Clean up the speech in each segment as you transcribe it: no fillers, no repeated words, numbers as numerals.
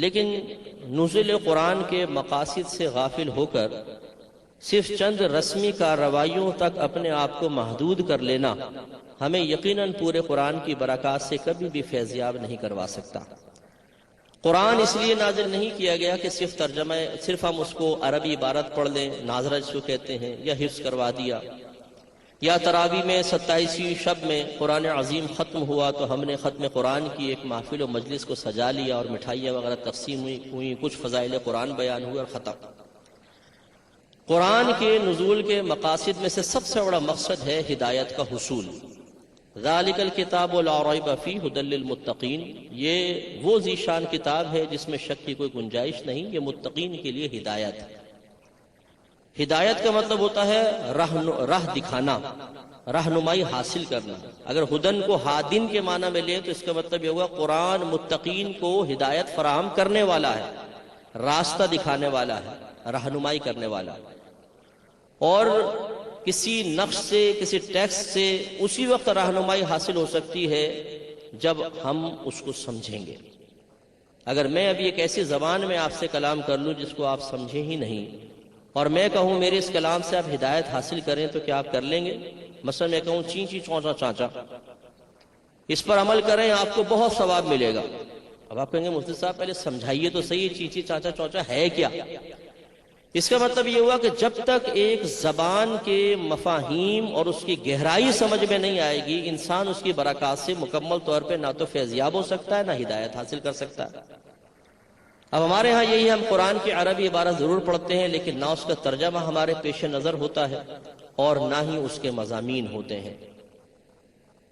لیکن نزول قرآن کے مقاصد سے غافل ہو کر صرف چند رسمی کارروائیوں تک اپنے آپ کو محدود کر لینا ہمیں یقیناً پورے قرآن کی برکات سے کبھی بھی فیضیاب نہیں کروا سکتا۔ قرآن اس لیے نازل نہیں کیا گیا کہ صرف ہم اس کو عربی عبارت پڑھ لیں، ناظرہ جس کو کہتے ہیں، یا حفظ کروا دیا، یا تراویح میں 27ویں شب میں قرآن عظیم ختم ہوا تو ہم نے ختم قرآن کی ایک محفل و مجلس کو سجا لیا اور مٹھائیاں وغیرہ تقسیم ہوئی، کچھ فضائل قرآن بیان ہوئے اور ختم۔ قرآن کے نزول کے مقاصد میں سے سب سے بڑا مقصد ہے ہدایت کا حصول۔ ذالک الکتاب لا ریب فیہ ھدی للمتقین، یہ وہ ذیشان کتاب ہے جس میں شک کی کوئی گنجائش نہیں، یہ متقین کے لیے ہدایت ہے۔ ہدایت کا مطلب ہوتا ہے راہ دکھانا، رہنمائی حاصل کرنا۔ اگر ہدن کو ہادن کے معنی میں لیں تو اس کا مطلب یہ ہوگا قرآن متقین کو ہدایت فراہم کرنے والا ہے، راستہ دکھانے والا ہے، رہنمائی کرنے والا ہے۔ اور کسی نقش سے، کسی ٹیکسٹ سے اسی وقت رہنمائی حاصل ہو سکتی ہے جب ہم اس کو سمجھیں گے۔ اگر میں ابھی ایک ایسی زبان میں آپ سے کلام کر لوں جس کو آپ سمجھیں ہی نہیں، اور میں کہوں میرے اس کلام سے آپ ہدایت حاصل کریں، تو کیا آپ کر لیں گے؟ مثلا میں کہوں چین چی چونچا چانچا، اس پر عمل کریں آپ کو بہت ثواب ملے گا۔ اب آپ کہیں گے مفتی صاحب پہلے سمجھائیے تو صحیح چین چی چانچا چونچا ہے کیا؟ اس کا مطلب یہ ہوا کہ جب تک ایک زبان کے مفاہیم اور اس کی گہرائی سمجھ میں نہیں آئے گی، انسان اس کی برکات سے مکمل طور پہ نہ تو فیضیاب ہو سکتا ہے، نہ ہدایت حاصل کر سکتا ہے۔ اب ہمارے ہاں یہی، ہم قرآن کی عربی عبارت ضرور پڑھتے ہیں لیکن نہ اس کا ترجمہ ہمارے پیش نظر ہوتا ہے اور نہ ہی اس کے مضامین ہوتے ہیں۔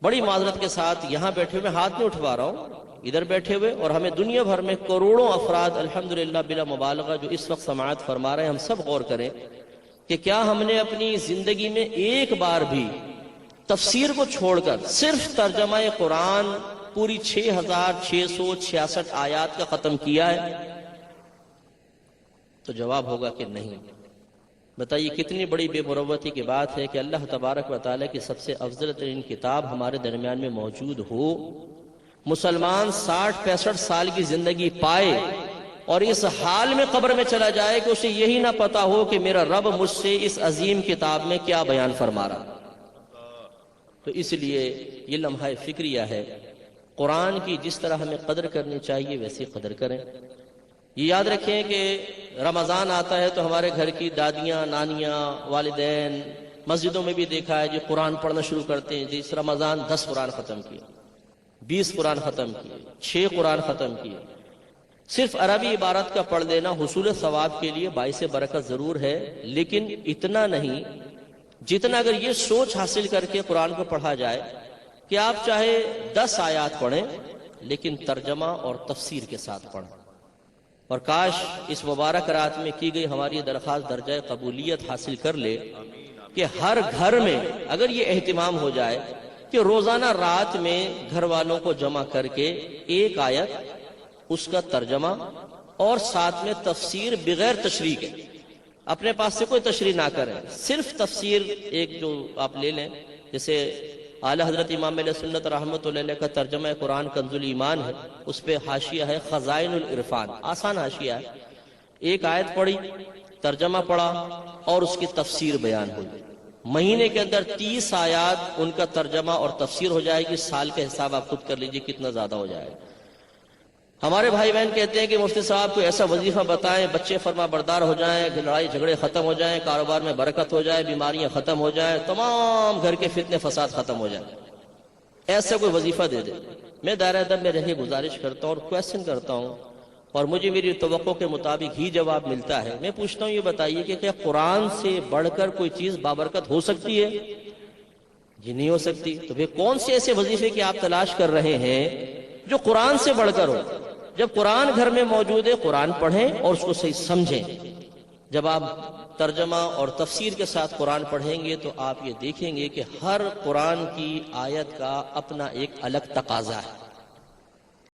بڑی معذرت کے ساتھ یہاں بیٹھے ہوئے ہاتھ نہیں اٹھوا رہا ہوں، ادھر بیٹھے ہوئے اور ہمیں دنیا بھر میں کروڑوں افراد الحمدللہ بلا مبالغہ جو اس وقت سماعت فرما رہے ہیں، ہم سب غور کریں کہ کیا ہم نے اپنی زندگی میں ایک بار بھی تفسیر کو چھوڑ کر صرف ترجمہ قرآن پوری 6666 آیات کا ختم کیا ہے؟ تو جواب ہوگا کہ نہیں۔ بتائیے کتنی بڑی بے مروتی کی بات ہے کہ اللہ تبارک و تعالیٰ کی سب سے افضل ترین کتاب ہمارے درمیان میں موجود ہو، مسلمان 60-65 سال کی زندگی پائے اور اس حال میں قبر میں چلا جائے کہ اسے یہی نہ پتا ہو کہ میرا رب مجھ سے اس عظیم کتاب میں کیا بیان فرما رہا۔ تو اس لیے یہ لمحہ فکریہ ہے، قرآن کی جس طرح ہمیں قدر کرنی چاہیے ویسی قدر کریں۔ یہ یاد رکھیں کہ رمضان آتا ہے تو ہمارے گھر کی دادیاں، نانیاں، والدین، مسجدوں میں بھی دیکھا ہے جو قرآن پڑھنا شروع کرتے ہیں، جس رمضان 10 قرآن ختم کیے، 20 قرآن ختم کیے، 6 قرآن ختم کیے۔ صرف عربی عبارت کا پڑھ لینا حصول ثواب کے لیے باعث برکت ضرور ہے، لیکن اتنا نہیں جتنا اگر یہ سوچ حاصل کر کے قرآن کو پڑھا جائے کہ آپ چاہے 10 آیات پڑھیں لیکن ترجمہ اور تفسیر کے ساتھ پڑھیں۔ اور کاش اس مبارک رات میں کی گئی ہماری درخواست درجہ قبولیت حاصل کر لے کہ ہر گھر میں اگر یہ اہتمام ہو جائے کہ روزانہ رات میں گھر والوں کو جمع کر کے ایک آیت، اس کا ترجمہ اور ساتھ میں تفسیر بغیر تشریح کے، اپنے پاس سے کوئی تشریح نہ کریں، صرف تفسیر ایک جو آپ لے لیں، جیسے اعلیٰ حضرت امام علیہ سنت رحمۃ اللہ علیہ کا ترجمہ قرآن کنز الایمان ہے، اس پہ حاشیہ ہے خزائن العرفان، آسان حاشیہ ہے، ایک آیت پڑھی، ترجمہ پڑھا اور اس کی تفسیر بیان ہوئی، مہینے کے اندر 30 آیات ان کا ترجمہ اور تفسیر ہو جائے گی، سال کے حساب آپ خود کر لیجئے کتنا زیادہ ہو جائے گا۔ ہمارے بھائی بہن کہتے ہیں کہ مفتی صاحب کو ایسا وظیفہ بتائیں بچے فرما بردار ہو جائیں، لڑائی جھگڑے ختم ہو جائیں، کاروبار میں برکت ہو جائے، بیماریاں ختم ہو جائیں، تمام گھر کے فتنے فساد ختم ہو جائیں، ایسا کوئی وظیفہ دے دے۔ میں دائرہ ادب میں رہ کے گزارش کرتا ہوں اور کویسچن کرتا ہوں اور مجھے میری توقع کے مطابق ہی جواب ملتا ہے۔ میں پوچھتا ہوں یہ بتائیے کہ کیا قرآن سے بڑھ کر کوئی چیز بابرکت ہو سکتی ہے؟ جی نہیں ہو سکتی۔ تو پھر کون سے ایسے وظیفے کی آپ تلاش کر رہے ہیں جو قرآن سے بڑھ کر ہو؟ جب قرآن گھر میں موجود ہے قرآن پڑھیں اور اس کو صحیح سمجھیں۔ جب آپ ترجمہ اور تفسیر کے ساتھ قرآن پڑھیں گے تو آپ یہ دیکھیں گے کہ ہر قرآن کی آیت کا اپنا ایک الگ تقاضا ہے۔